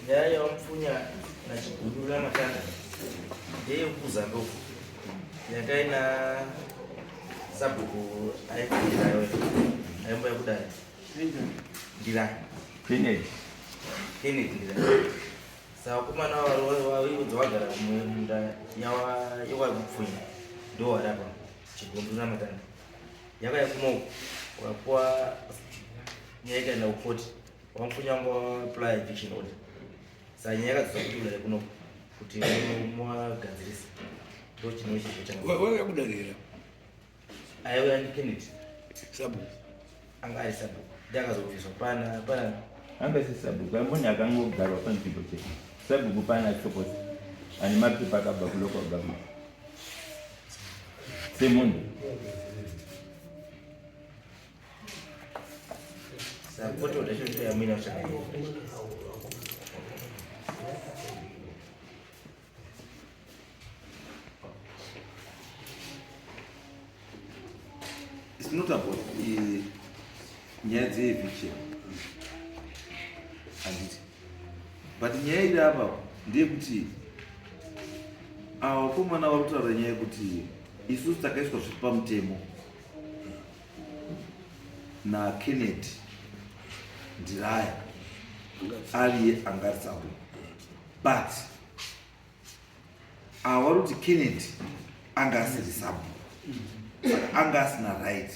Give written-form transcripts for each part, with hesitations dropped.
nyaya wamfunya nachigundura matanda ndeyekuza ndoko yakaina sabhuku aikuirayo aimbo yakudai ndira Kennedy ndira sakumana waiudza wagara munda yawamfunya ndo warapa chigundura matanda yakaya kuno wakuwa nyaya ukoti wamfunya ngo apply eviction order sanya yakadzokudura kuno kuti mwagadzirisa ndo chinochicho changu wakakudarira aiwa ndi Kennedy sabu anga ari sabu ndakazobviswa pana anga si sabu mboni akangogarwa panzvimbo chete sabu kupana chokosi ane mapepa akabva kulocal government semunhu sapoto ndachitoyamwina kuchakaiva It's not about nyaya dzeeviction handiti, but nyaya iri apa ndeyekuti ava vakomana vari kutaura nyaya yekuti isusu takaiswa zviri pamutemo naKennedy ndiraya ariye angari sabu, but ava vari kuti Kennedy anga asiri sabu saka anga asina right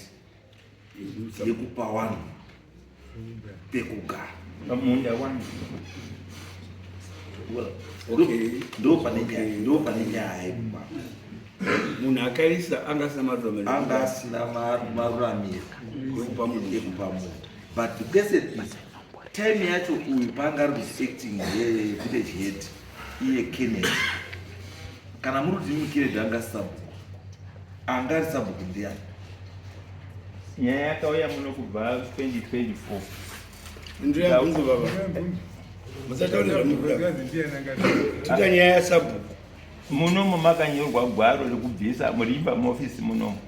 yekupa vanhu pekugara pamunda wanu ndo pane nyaya yekupa munhu akaisa anga asina maruramiro anga asina maruramiro ekupa munhu, but the person is time yacho uyu paanga ari acting village head iye Kennedy kana muri kuti imi Kennedy anga sabu anga ari sabhuku ndiani nyaya yakauya muno kubva 2024 ndiyabvunza baba musataurira tita nyaya yasabhuku munomo makanyorwa gwaro rekubvisa murimba muofisi munomo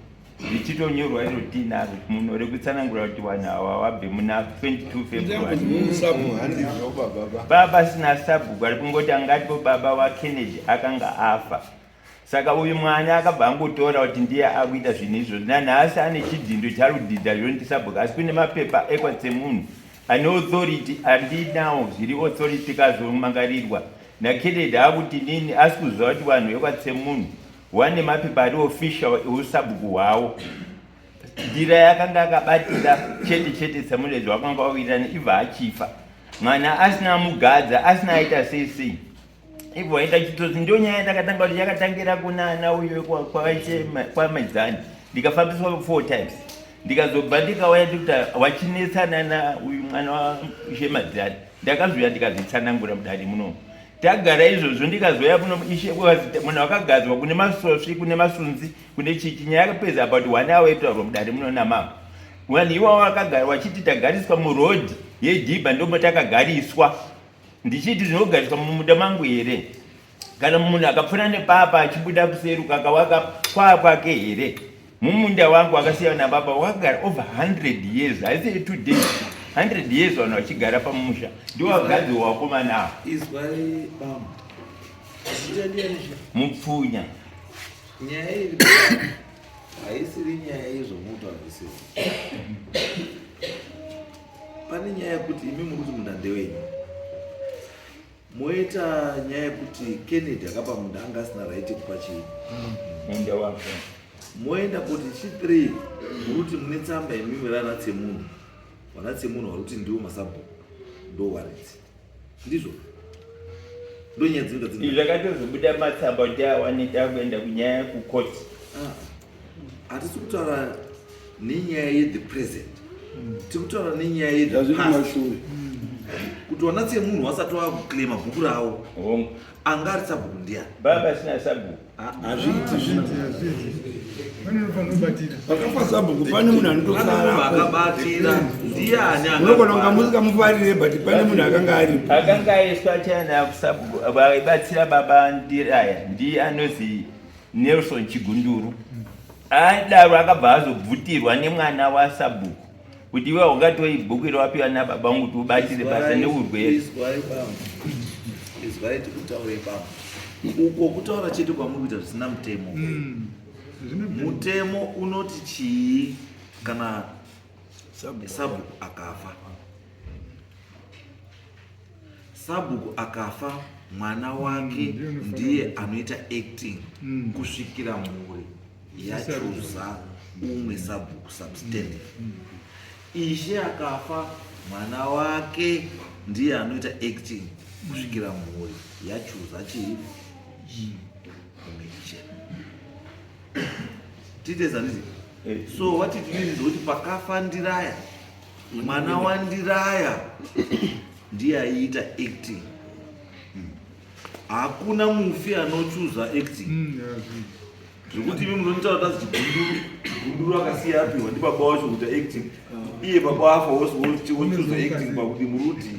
richitonyorwa iro tinaro muno rekutsanangura kuti vanhu ava wabve muna 22 February baba sina sabhuku ari kungoti angatipo baba waKennedy akanga afa saka uyu mwana akabva angotora kuti ndiye akuita zvinhu izvozvo nanhasi ane chidhindo charudhidha rinoti sabhuku asi kune mapepa ekwatsemunhu ane authority andinawo zviri authority kazomangarirwa naKennedy akuti nini asi kuziva kuti vanhu vekwatsemunhu wane mapepa ari official eusabhuku hwavo ndira yakanga akabatira chete tsemurezi wakanga wawirana ibva achifa mwana asina mugadza asina aita sei ibvo waita chitsotsi ndo nyaya ndakatanga kuti yakatangira kunana uyo kwamedzani ndikafambiswa 4 times ndikazobva ndikauya ndikuti wachinetsana na uyu mwana washemadzani ndakazouya ndikazitsanangura mudare muno tagara izvozvo ndikazoya muno ishe munhu wakagadzwa kune masosvi kune masunzi kune chichi nyaya yakapedza about 1 hour itaurwa mudare muno namama vanhu iwavo vakagara vachiti tagariswa murodhi yedhibha ndombo takagariswa ndichiti zvinogariswa mumunda mangu here kana munhu akapfuura nepapa achibuda kuseruka akawaka kwake here mumunda wangu akasiyana nababa wakagara over 100 years haisi 2 days 100 years vanhu vachigara pamusha ndiwagadzirwa wakomana avo izwai bama mupfunya nyaya iri haisiri nyaya yezvomutaurisi pane nyaya yekuti imi muri kuti munda ndewenyu moita nyaya yekuti Kennedy akapa munda anga asina right yekupa chii munda wako moenda kuti chi3 muri kuti mune tsamba imimi ranatsemunhu vanatsemunhu vari kuti ndiwo masabhuku ndo waridzi ndizvo ndo nyaya dzinenge dzine izvi zvakatozobuda matsamba kuti awaneta kuenda kunyaya yekukoti hatisi kutaura nenyaya yethe present tiri kutaura nenyaya yethe past kuti wanatsemunhu wasati wakuclaima bhuku ravo anga ari sabhuku ndiani baba sina sabhuku vakafa sabhuku pane munhu anotoakabatira ndiani unogona kunga musikamufarire but pane munhu akanga aripo akanga aiswa chana kusabhuku vaibatsira baba ndiraya ndiye anozi Nelson Chigunduru adaro akabva azobvutirwa nemwana wasabhuku kuti iwe ungatoi bhuku iri wapiwa nababa vangu kuti ubatire basa neurwere izwai tikutaurei pamwe uko kutaura chete kwamuri kuita zvisina mutemo. Mutemo unoti chii kana Sabhuku akafa. Sabhuku akafa, mwana wake ndiye anoita acting kusvikira mhuri yachuza umwe Sabhuku substantive. Ishe akafa, mwana wake ndiye anoita acting kusvikira mhuri yachuza chii umwe Ishe. Titezanizi. So what it means is kuti pakafa Ndiraya, mwana waNdiraya ndiye aiita acting. Hakuna mufi anochuza acting. Zvekuti imi munonitaura kuti Gunduru akasiya apiwa ndi baba wacho kuti acting. Iye baba afa wochuza acting pakuti muruti.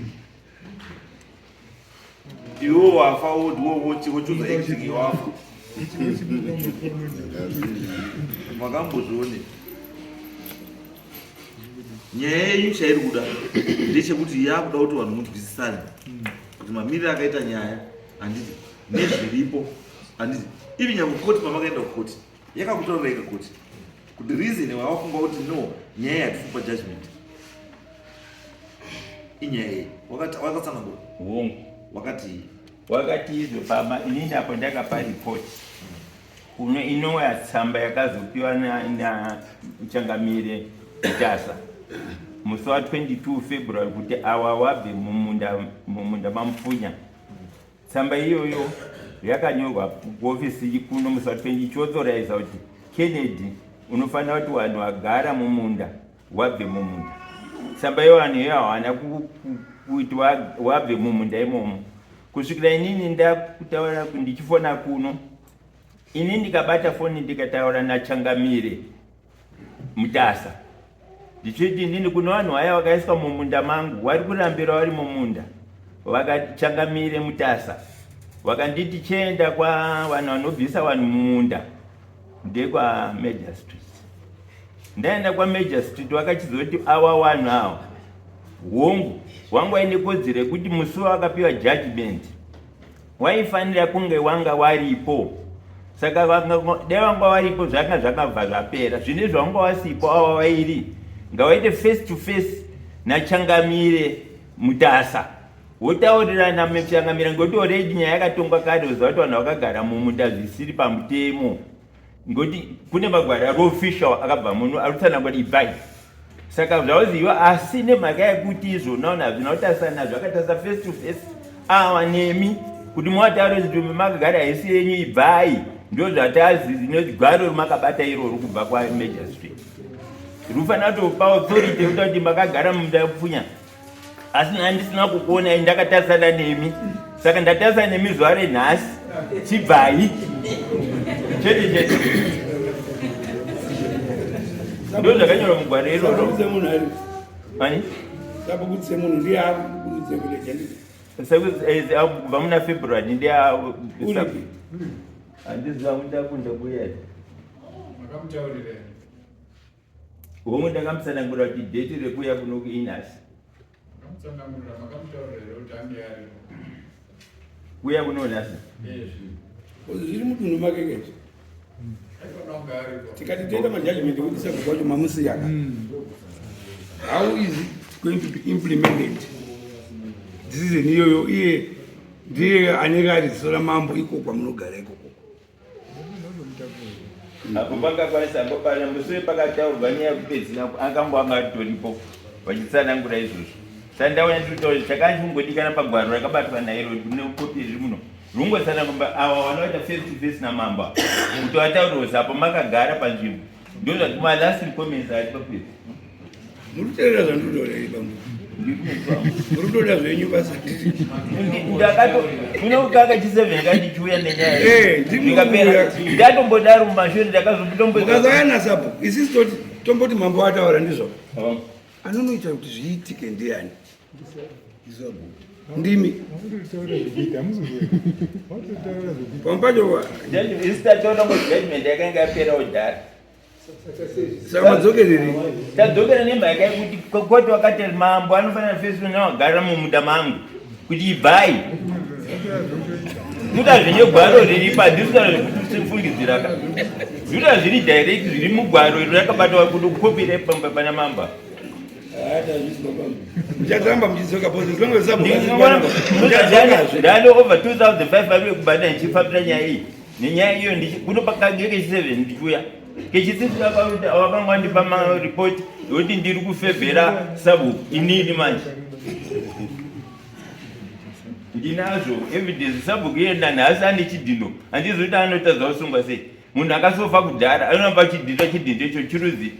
Iwo wafa wochuza acting iwafa. Makambozvione. Nyaya yenyu chairi kuda ndechekuti yakuda kuti vanhu munzwisisane kuti mamiriro akaita nyaya handiti nezviripo handiti ivi nyange koti pamakaenda kukoti yakakutaurira kuti reason wavafunga kuti no nyaya yatisupa judgment inyaya iyi wakatsanangura hongu wakati izvo pama inini apo ndakapa ripoti inouya tsamba yakazopiwa nachangamire Mutasa musi wa 22 February kuti awa wabve mumunda mamupfunya. Tsamba iyoyo yakanyorwa kuofisi kuno musi wa 20 choauthorize kuti Kennedy unofanira kuti vanhu vagara mumunda wabve mumunda. Tsamba iyo vanhu iyo havana kuti wabve mumunda imomo. Kusvikira inini ndakutaura kuti ndichifona kuno ini ndikabata foni ndikataura naChangamire Mutasa ndichiti ndini kuno vanhu vaya vakaiswa mumunda mangu vari kurambira vari mumunda vakachangamire Mutasa vakanditi chienda kwa vanhu vanobvisa vanhu mumunda ndekwa Major Street. Ndaenda kwa Major Street vakachizoti awa vanhu ava hongu wangu aine kodzero yekuti musi wakapiwa judgment waifanira kunge wanga waripo. Saka dai vanga varipo zvanga zvakabva zvapera. Zvine zvanga wasipo ava vairi ngawaite face to face naChangamire Mutasa wotaurirana naChangamire ngoti already nyaya yakatongwa kare uziva kuti vanhu vakagara mumunda zvisiri pamutemo ngoti kune magwara official akabva muno arutsanangwa kuti ibvai. Saka zvauziva asi nemhaka yekuti izvona vanhu hazvina kutarisa nazvo akatasa face to face ava nemi kuti mwataura kuti makagara haisi yenyu ibvai. Ndo zvatazi gwaro rimakabata iroro kubva kwa Major Street. Rufanira kutopa authority kuti makagara mumunda mupfunya. Asi handisina kukuona ndakatarisana nemi. Saka ndatarisana nemi zuva renhasi chibvai. Chete. Ndo zvakanyorwa mugwaro iroro. Sabhuku semunhu ndiye akukudze kuleja ndizvo. Kubva muna February ndiye handiziva kuti akunda kuya. Makamutaurire. Homwe ndakamusanangura kuti date rekuya kuno kuInasi. Makamutaurire kuti ange ari. Kuya kuno Nasi. Zviri mudunhu make kecho. Tikati toita majudgment kuti Sabhuku wacho mamusiyaka. How is it going to be implemented? Decision iyoyo iye ndiye anenge ari ziso ramambo iko kwamunogara ikoko. Apo pakakwanisa apo pana musi pakataurwa nyaya yekupedzina anga vachitsanangura izvozvo. Saka ndaona kuti chakachingodikanwa pagwaro rakabatwa nairo nekopi riri muno rungotsanangura ava vanoita face to face namamba kuti vataurirwa apo makagara panzvimbo ndo zvati malast comments ari papedzi. Muriteerera zvandinotaura ipapo. Murudoda zvenyu basa. Ndakatounokaka chi7 kandichiuya nenyaya ndatombodaro mumashure ndakazotomboukazaya Sabhuku isisi toti tomboti mambo wataura ndizvo anonoita kuti zviitike ndiani ndimi pampacho isitataura ngojudgment yakanga yapera udhara. Saka madzokereri tadzokera nemhaka yekuti koti wakati mambo anofanira fesina wagara mumunda mangu kuti ibvai. Ndoda zvinye gwaro riri padhisika rekufungidzira ka. Ndoda zviri direct zviri mugwaro rakabatwa kuti ukopire pana mamba. Mchazamba mchizoka pozi ndongo zabu. Ndano over 2500 kubana nchifapira nyaya iyi. Nenyaya iyo kunopakageke 7 ndichuya. Kechisisi wakangwa ndipa ma report yoti ndiri kufevhera sabu inini manje. Ndinazvo evidence sabu kuenda nhasi ane chidhino handizoti anotadza kusungwa sei. Munhu akasofa kudhara anopa chidhino icho chiruzi.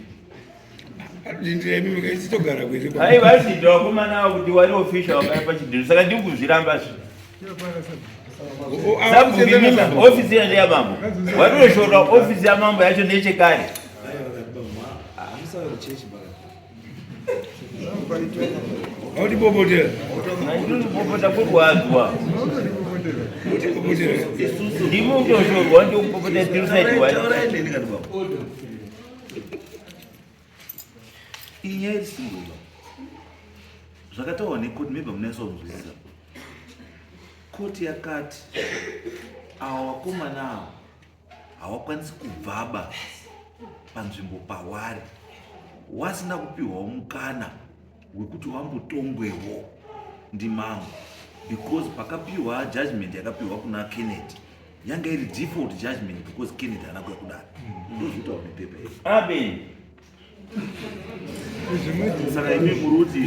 Ndindire mimi kaisitogara kwese. Aiwa chidhino wakomana avo kuti wari official wakapa chidhino saka ndiri kuzviramba zvo. Sabu mimi ofisi yangu ya mambo. Waroshoka ofisi ya mambo yacho ndechekare. Audi bobotera. Ndiri kupopota kurwadzwa. Bobotera. Ndimo ndoshorwa ndokupopota tirusaidi wani. Inyaya isingulo zvakataurwa nekoti mebva munaisonzwisisa. Koti yakati ava vakomana ava havakwanisi kubvaba panzvimbo pavari wasina kupiwawo mukana wekuti wambotongwewo ndimambo, because pakapiwa judgment yakapiwa kuna Kennedy yanga iri default judgment because Kennedy haana kuya kudaro. Ndozvitaura nepepa iyi. Amen. Saka imi muruti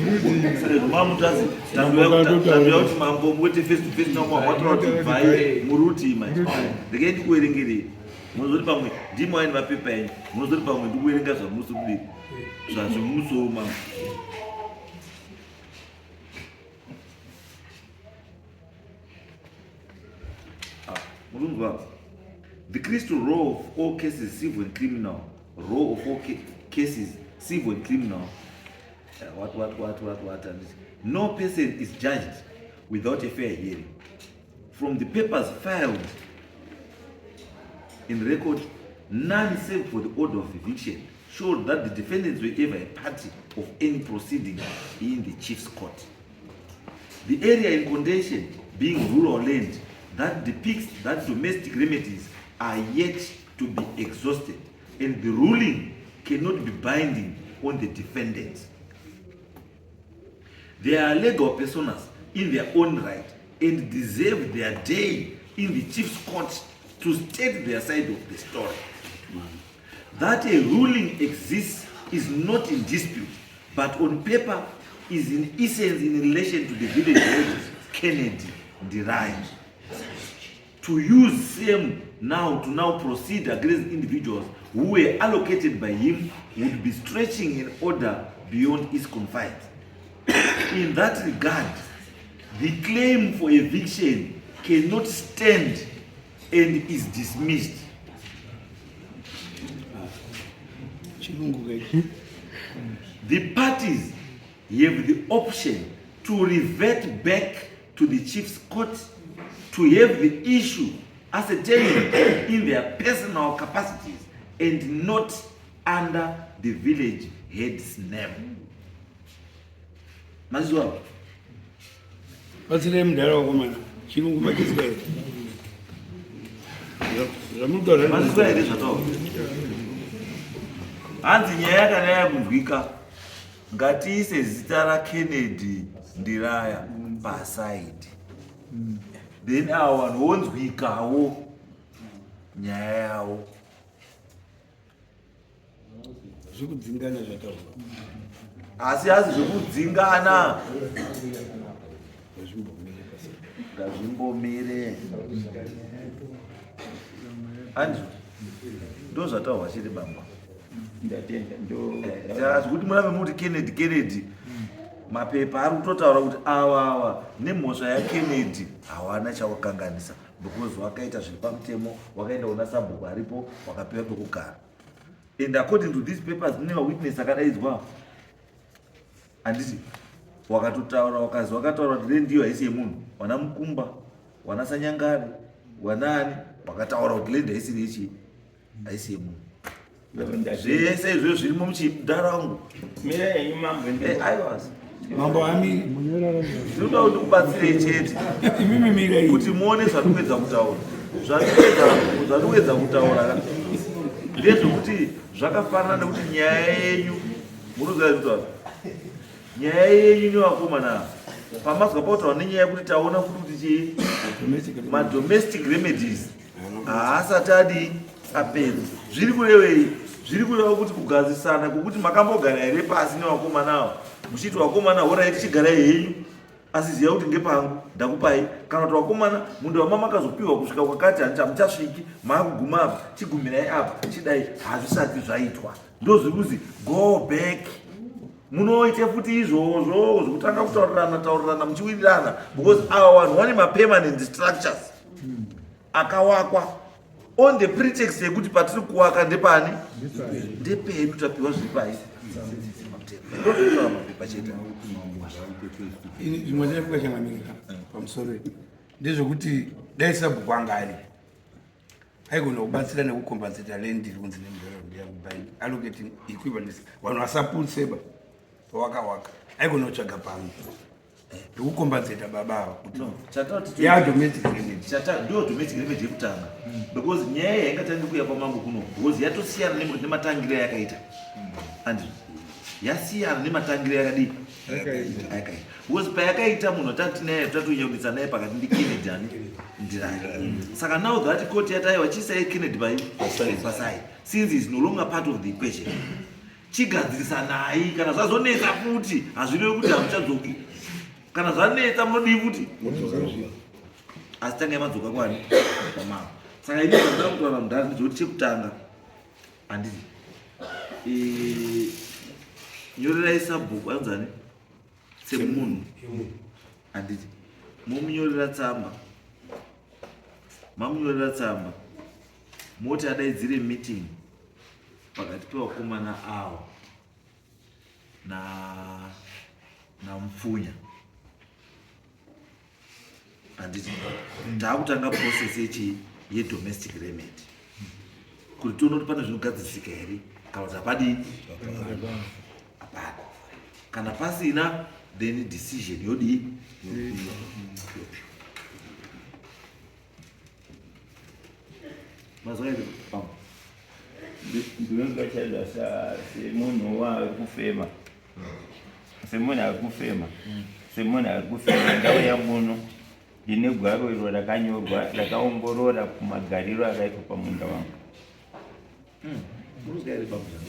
saka zvomamutazi tandoya kuti mambo muite face to face nawo mwatora kuti bvai muruti manje ndikei ndikuverengerei munozoti pamwe ndimo aini mapepa enyu munozoti pamwe ndikuverenga zvamusokudii zvazvomusoro mambo. Mulungu, the crystal law of all cases civil and criminal, law of all cases civil and criminal. What? No person is judged without a fair hearing. From the papers filed in record, none save for the order of eviction showed that the defendants were ever a party of any proceeding in the chief's court. The area in contention being rural land that depicts that domestic remedies are yet to be exhausted, and the ruling cannot be binding on the defendants. They are legal personas in their own right and deserve their day in the chief's court to state their side of the story. That a ruling exists is not in dispute, but on paper is in essence in relation to the village head Kennedy Ndirai. To use same now to now proceed against individuals who were allocated by him would be stretching an order beyond his confines. In that regard, the claim for eviction cannot stand and is dismissed. The parties have the option to revert back to the chief's court to have the issue ascertained in their personal capacities and not under the village head's name. Mazwa. What's the name there? Chilungu Makisway. Mazwa ere zvato. Hanzi nyaya yakanaya kunzwika. Ngatiise zita ra Kennedy Ndiraya paside. Then awa nonzwikawo nyaya yawo. Zvekudzingana zvataurwa. Asi zvekudzingana ngazvimbomire. Anzi ndo zvataurwa chiri bamba. Ndatenda ndo kuti murambe muti Kennedy mapepa ari kutotaura kuti awa nemhosva yaKennedy hawana chawakanganisa because wakaita zviri pamutemo, wakaenda kuna sabhuku aripo, wakapiwa pekugara. And according to these papers mune witness akadaidzwa handiti wakatotaura wakazi wakataura kuti ndiyo haisi yemunhu, wana Mukumba, wana Sanyangari, wanani wakataura kuti land haisi yemunhu. Zvese izvozvo zvirimo muchidharangu. mira yenyu mambo I was. mambo amiri ndinoda kuti kubatsirei chete imimi mirei kuti muone zvatinoedza kutaura zvatinoedza kutaura ndezvekuti zvakafanana nekuti nyaya yenyu munoziva nyaya yenyu nevakomana pamazwa pautaura nenyaya yekuti taona kuti chii madomestic remedies haasati adi apedza zviri kurevei zviri kureva kuti kugadzisana kwokuti makambogara here pasi nevakomanawo muchiti vakomana horai tichigarai henyu asi ziva kuti ngepangu ndakupai kana kuti vakomana mundu wama makazopiwa kusvika kwakati hamuchasviki maakuguma apa chigumirai apa chidai hazvisati zvaitwa ndozviri kuzi go back munoite futi izvozvo zvekutanga kutaurirana muchiwirirana because ava vanhu vane mapermanent structures akawakwa on the pretext yekuti patiri kuwaka ndepani ndepedu tapiwa zviri pai ndozvinotaura mapepa chete zvimwe zvinekukachangamirika pamusoro ndezvekuti dai sabhuku anga ari aigona kubatsira nekukompenseta lendi iri kunzi allocating equivalence vanhu vasapulseba pawakawaka aigona kutsvaga pamwe ndikukompenseta baba ava kuti yadomestic remedy ndo domestic remedy yekutanga because nyaya yaingatange kuya pamangu kuno because yatosiyana nematangiro yakaita andi yasiyana nematangiro yakadii akaita because payakaita munhu atati naye tatonyauritsa naye pakati ndikennedy ani ndirani saka now that court yataiwa chiisai kennedy pasai since is no longer part of the equation chigadzirisa naye kana zvazonetsa futi hazvirevi kuti hamuchadzoki kana zvanetsa munodii futi asi tanga yamadzoka kwani pamavo saka ini zvandida kutaura mudhari ndizvekuti chekutanga handiti nyorerai sabhuku anzani semunhu handiti momunyorera tsamba mamunyorera tsamba moti adaidzire meeting pakati pevakomana avo namupfunya handiti taakutanga process yechi yedomestic remedy kuti tione kuti pane zvinogadzisika here kana kuti hapadii hapana kana pasina then decision yodii mazvaire ndinongachadwa semunhu arikufema semunhu arikufema ndauya muno ndine gwaro iro rakanyorwa rakaongorora kumagariro akaitwa pamunda wangu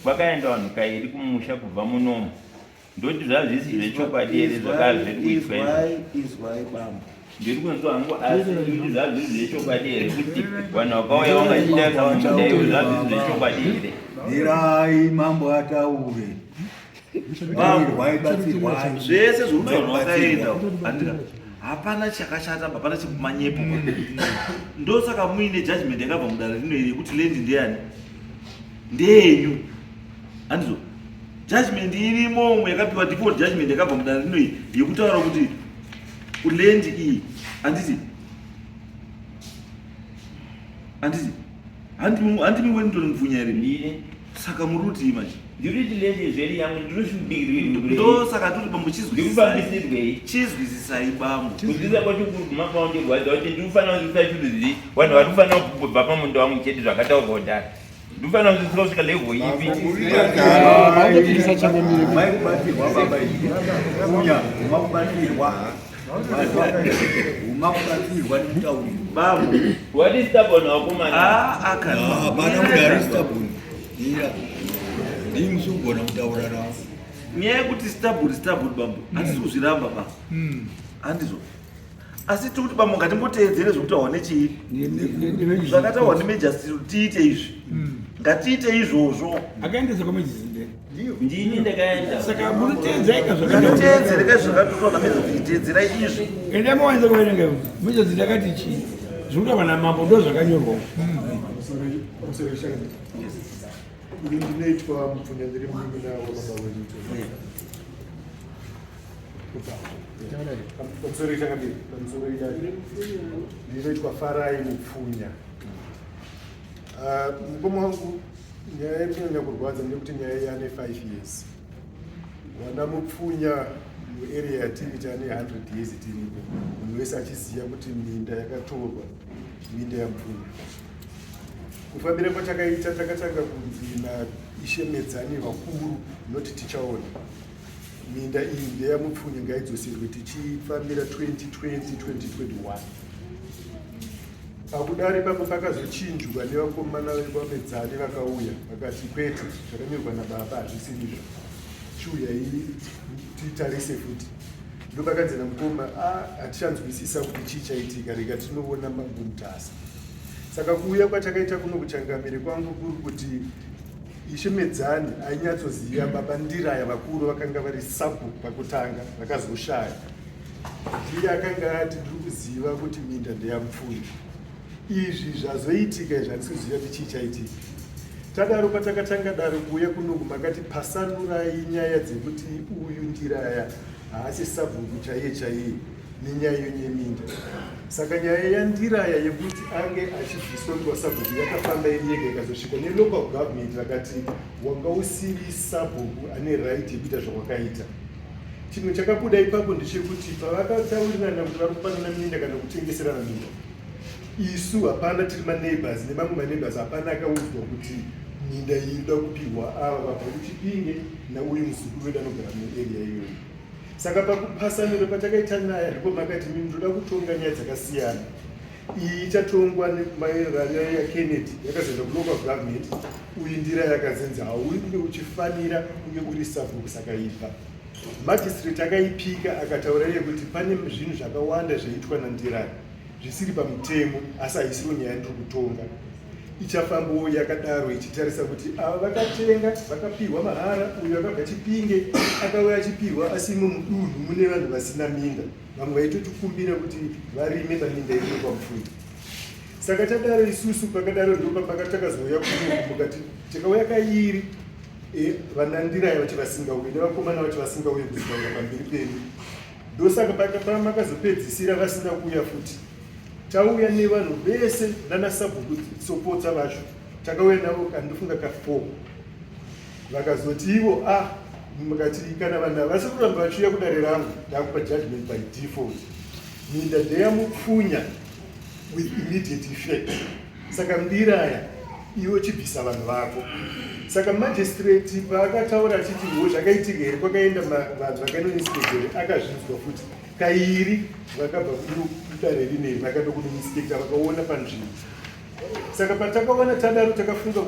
kwakaenda vanhu kairi kumusha kubva munomo ndoti zvazvisi zvechokwadi here zvakazvirikuitwa ndiri kunzwa hangu asi kuti zvazvisi zvechokwadi here kuti vanhu vakauya vangachitaka munda iwo zvazvisi zvechokwadi here irai mambo ataure zvese zvokuti vanhu vakaenda andira hapana chakashata hapana chimanyepo ndosaka muine judgment yakabva mudare rino iri yekuti lendi ndeyani ndeyenyu handizo judgment irimo umwe yakapiwa default judgment yakabva mudare rino iri yekutaura kuti lendi iyi handiti handimi weni tori mupfunya iri saka muri kuti imachi ndiri lendi zveri yangu ndosaka turi ndikufambisirwei chizwisisai bambo kuzvisa kwacho kuriguma paundirwadza kuti ndikufanira kuzvisa chiruzii vanhu vari kufanira kubva pamunda wangu chete zvakataurwa kudhara ndikufanira kuzvisika kusvika level ipi maikubatirwa baba uya umakubatirwa umakubatirwa nemutauri bambo what is stubborn wakomana bana mudari stubborn ira ndimsugona kutaura nawo nyaya yekuti stubborn bambo hatisi kuzviramba ba handizvo asi tikuti bambo ngatimboteedzere zvokutaurwa nechii zvakataurwa nemajastiri kuti tiite izvi ngatiite izvozvo akaendesa kwamajistiri ndini ndakaenda saka munoteedzaika ngatiiteedzereka zvakatotaura namajastiri teedzerai izvi ende amawanza kuverenga majastiri akati chii zvekuti vana mambo ndo zvakanyorwa ndinoitwa mupfunya ndiri mumina wababa wedu pamusoro ichakambiri pamusoro idai ndinoitwa farai mupfunya mukoma wangu nyaya yekunyanya kurwadza ndekuti nyaya yane 5 years wana mupfunya muarea yatiri tane 100 years tiripo, munhu wese achiziva kuti minda yakatorwa minda yamupfumi. Kufambira kwatakaita takatanga kunzi naIshe Medzani vakuru noti tichaona minda iyi ndeyamupfumi ngaidzoserwe tichifambira 2020-2021. Pakudare papo pakazochinjwa nevakomana vekwamedzani vakauya vakati kwete zvakanyorwa nababa hazvisirizvo, chiuyai titarise futi. Ndopakanzina mukoma hatichanzwisisa kuti chii chaitika, rega tinoona mabumutasa. Saka kuuya kwatakaita kuno kuchangamire kwangu kuri kuti Ishe Medzani ainyatsoziva baba Ndiraya vakuru vakanga vari sabhuku pakutanga vakazoshaya. Ndiye akanga ati ndiri kuziva kuti minda ndeyamupfumi. Izvi zvazoitika zvandisi kuziva kuti chii chaitika. Tadaro patakatanga daro kuuya kunoku makati pasanurai nyaya dzekuti uyu Ndiraya haasi sabhuku chaiye chaiye nenyaya yeminda. Saka nyaya yaNdiraya yekuti ange achibviswa kwasabhuku yakafamba iri yega ikazosvika nelocal government vakati wanga usiri sabhuku ane right yekuita zvawakaita. Chinhu chakabuda ipapo ndechekuti pavakataurirana kuti vari kupanana minda kana kutengeserana minda, isu hapana tiri maneighbors nevamwe maneighbors hapana akaudzwa kuti minda iyi inoda kupiwa ava vabva kuChipinge nauyu muzukuru wedu anogara muarea iyoyo. Saka pakupasaniro patakaita naya ndipo makati ndinoda kutonga nyaya dzakasiyana. Iyi ichatongwa nemaererano yaKennedy yakazoenda kulocal government, uyu Ndiraya yakazenza hauri kunge uchifanira kunge uri sabhuku saka ibva. Magistrate akaipika akataura yekuti pane zvinhu zvakawanda zvaitwa naNdiraya zvisiri pamutemo asi haisiro nyaya ndiri kutonga. Ichafambawo yakadaro ichitarisa kuti ava vakatenga vakapirwa mahara, uyu akabva Chipinge akauya achipirwa asimo mudunhu mune vanhu vasina minda, vamwe vaitotikumbira kuti varime paminda iri pamupfumi. Saka tadaro isusu pakadaro ndipo pakatakazouya kunoku mukati tikauya kairi vana Ndiraya vachi vasingauye nevakomana vachi vasingauye kuzitaura pamberi penyu. Ndosaka pamakazopedzisira vasina kuuya futi, tauya nevanhu vese nanasabhuku sopotsa vacho, takauya navo kandifunga ka4. Vakazoti ivo mukati kana vanhu ava vasi kuramba vachiuya kudare rangu ndakupa judgment by default, minda ndeyamupfunya with immediate effect. Saka Ndiraya iwe chibvisa vanhu vako. Saka magistrate paakataura achiti wo zvakaitika here kwakaenda vanhu vakanoinspektori akazvinzwa futi kairi vakabva kudare rineri vakaenda kunoinspekta vakaona panzvimbo. Saka patakaona tadaro takafunga